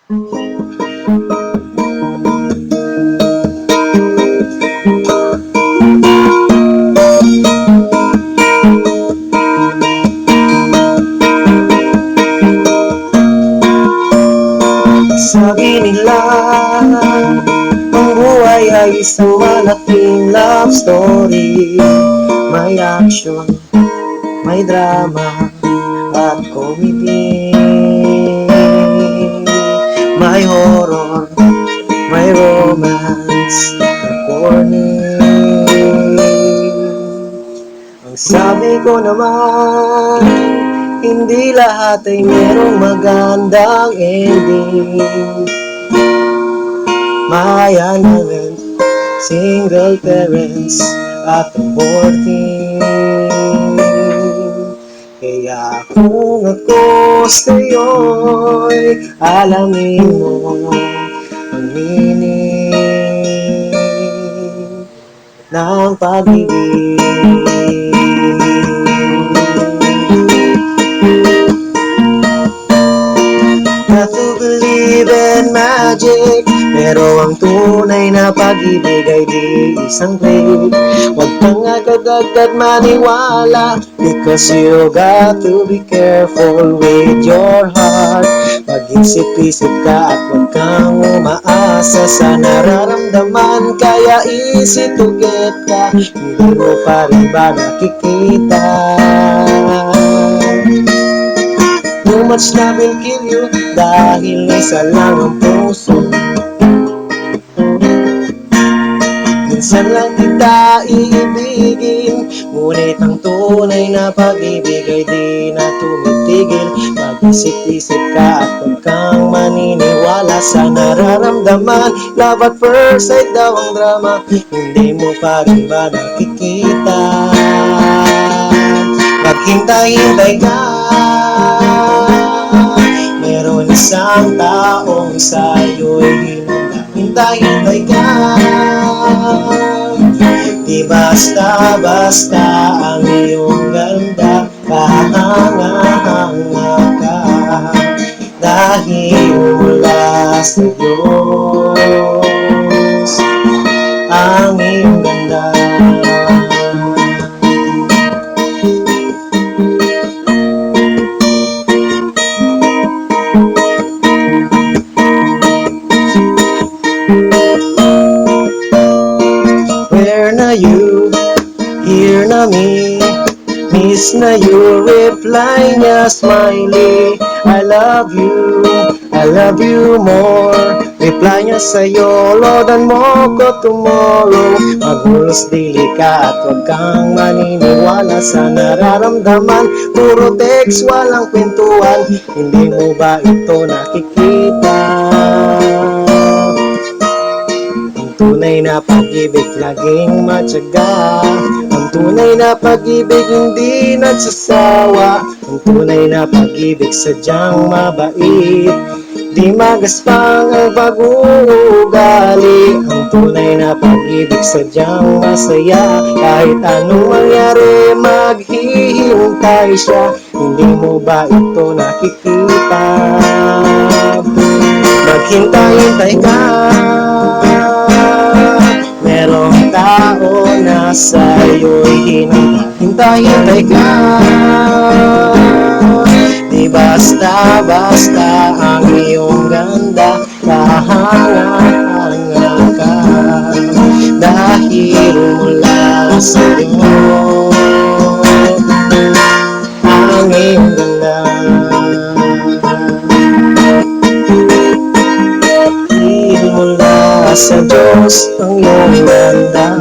Sabi nila, ang buhay ay isang malaking love story. May action, may drama, at comedy. May horror, may romance, at corny. Ang sabi ko naman, hindi lahat ay merong magandang ending. May unmarried, single parents, at aborting. Kaya kung ako sa'yo'y alamin mo ang meaning ng pag-ibig. Not to believe in magic, pero ang tunay na pag-ibig ay di isang click. Huwag kang agad-agad maniwala, because you got to be careful with your heart. Mag-isip-isip ka at huwag kang umaasa sa nararamdaman, kaya easy to get ka, hindi mo pa rin ba nakikita? Too much love will kill you, dahil isa lang ang puso. Minsan lang kita iibigin, ngunit ang tunay na pag-ibig ay di na tumitigil. Mag-isip-isip ka at huwag kang maniniwala sa nararamdaman. Love at first sight daw ang drama, hindi mo pa rin ba nakikita? Maghintay-hintay ka, meron isang taong sa'yo'y hintay-hintay ka. Di basta-basta ang iyong ganda, kahanga-hanga ka, dahil mula sa Diyos ang iyong ganda. Where na you, here na me, miss na you, reply niya smiley. I love you more. Reply niya sa'yo, loadan mo ko tomorrow. Maghulos dili ka at huwag kang maniniwala sa nararamdaman. Puro text, walang kwentuhan, hindi mo ba ito nakikita? Tunay na pag-ibig laging matyaga, ang tunay na pag-ibig hindi nagsasawa, ang tunay na pag-ibig sadyang mabait, di magaspang ang pag-uugali. Ang tunay na pag-ibig sadyang masaya, kahit anong mangyari maghihintay siya, hindi mo ba ito nakikita? Maghintay-hintay ka, merong tao na sa'yo'y hinintay-hintay ka. Di basta-basta ang iyong ganda, kahanga-hanga ka, dahil mula sa Diyos ang iyong ganda. Dahil mula sa Diyos ang iyong ganda.